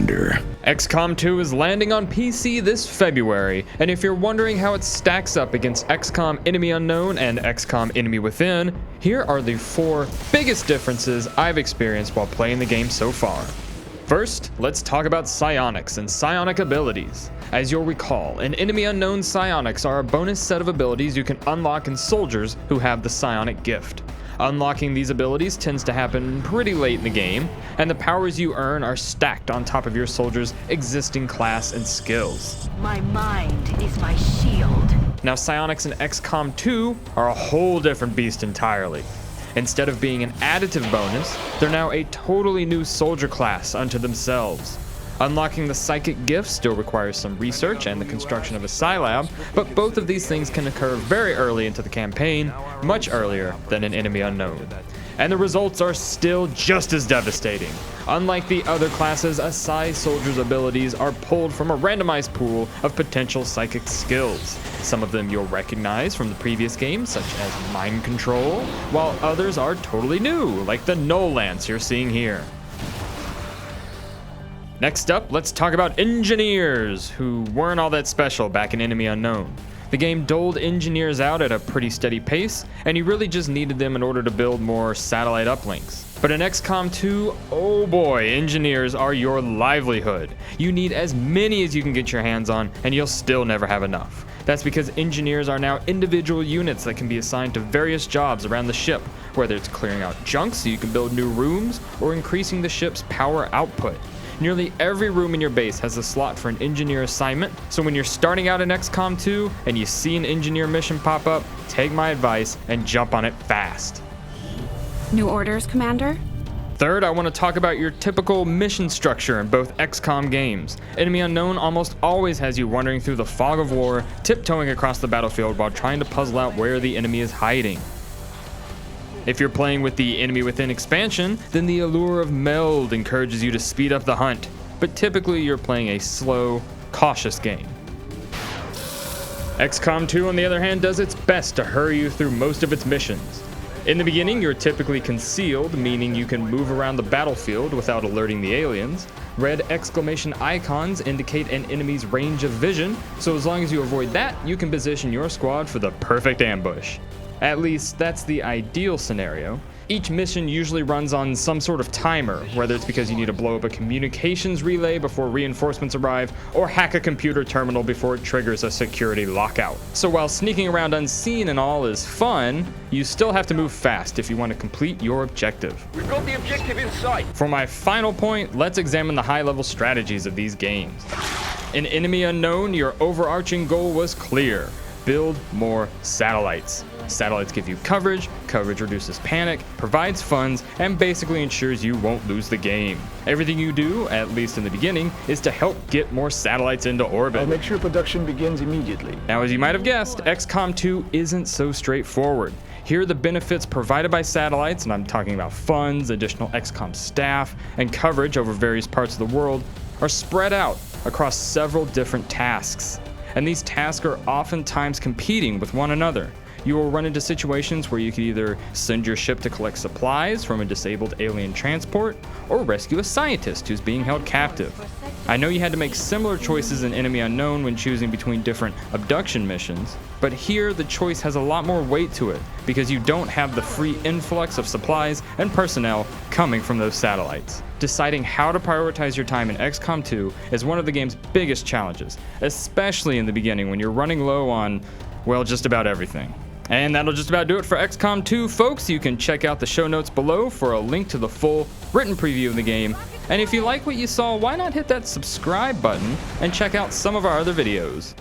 Commander. XCOM 2 is landing on PC this February, and if you're wondering how it stacks up against XCOM Enemy Unknown and XCOM Enemy Within, here are the 4 biggest differences I've experienced while playing the game so far. First, let's talk about psionics and psionic abilities. As you'll recall, in Enemy Unknown, psionics are a bonus set of abilities you can unlock in soldiers who have the psionic gift. Unlocking these abilities tends to happen pretty late in the game, and the powers you earn are stacked on top of your soldier's existing class and skills. My mind is my shield. Now, psionics in XCOM 2 are a whole different beast entirely. Instead of being an additive bonus, they're now a totally new soldier class unto themselves. Unlocking the psychic gift still requires some research and the construction of a psi-lab, but both of these things can occur very early into the campaign, much earlier than in Enemy Unknown. And the results are still just as devastating. Unlike the other classes, a psi soldier's abilities are pulled from a randomized pool of potential psychic skills. Some of them you'll recognize from the previous games, such as mind control, while others are totally new, like the Null Lance you're seeing here. Next up, let's talk about engineers, who weren't all that special back in Enemy Unknown. The game doled engineers out at a pretty steady pace, and you really just needed them in order to build more satellite uplinks. But in XCOM 2, oh boy, engineers are your livelihood. You need as many as you can get your hands on, and you'll still never have enough. That's because engineers are now individual units that can be assigned to various jobs around the ship, whether it's clearing out junk so you can build new rooms, or increasing the ship's power output. Nearly every room in your base has a slot for an engineer assignment, so when you're starting out in XCOM 2 and you see an engineer mission pop up, take my advice and jump on it fast. New orders, Commander? Third, I want to talk about your typical mission structure in both XCOM games. Enemy Unknown almost always has you wandering through the fog of war, tiptoeing across the battlefield while trying to puzzle out where the enemy is hiding. If you're playing with the Enemy Within expansion, then the allure of meld encourages you to speed up the hunt, but typically you're playing a slow, cautious game. XCOM 2, on the other hand, does its best to hurry you through most of its missions. In the beginning, you're typically concealed, meaning you can move around the battlefield without alerting the aliens. Red exclamation icons indicate an enemy's range of vision, so as long as you avoid that, you can position your squad for the perfect ambush. At least, that's the ideal scenario. Each mission usually runs on some sort of timer, whether it's because you need to blow up a communications relay before reinforcements arrive, or hack a computer terminal before it triggers a security lockout. So while sneaking around unseen and all is fun, you still have to move fast if you want to complete your objective. We've got the objective in sight. For my final point, let's examine the high-level strategies of these games. In Enemy Unknown, your overarching goal was clear: build more satellites. Satellites give you coverage reduces panic, provides funds, and basically ensures you won't lose the game. Everything you do, at least in the beginning, is to help get more satellites into orbit. I'll make sure production begins immediately. Now, as you might have guessed, XCOM 2 isn't so straightforward. Here are the benefits provided by satellites, and I'm talking about funds, additional XCOM staff, and coverage over various parts of the world, are spread out across several different tasks. And these tasks are oftentimes competing with one another. You will run into situations where you can either send your ship to collect supplies from a disabled alien transport, or rescue a scientist who's being held captive. I know you had to make similar choices in Enemy Unknown when choosing between different abduction missions, but here the choice has a lot more weight to it, because you don't have the free influx of supplies and personnel coming from those satellites. Deciding how to prioritize your time in XCOM 2 is one of the game's biggest challenges, especially in the beginning when you're running low on, well, just about everything. And that'll just about do it for XCOM 2, folks. You can check out the show notes below for a link to the full written preview of the game. And if you like what you saw, why not hit that subscribe button and check out some of our other videos.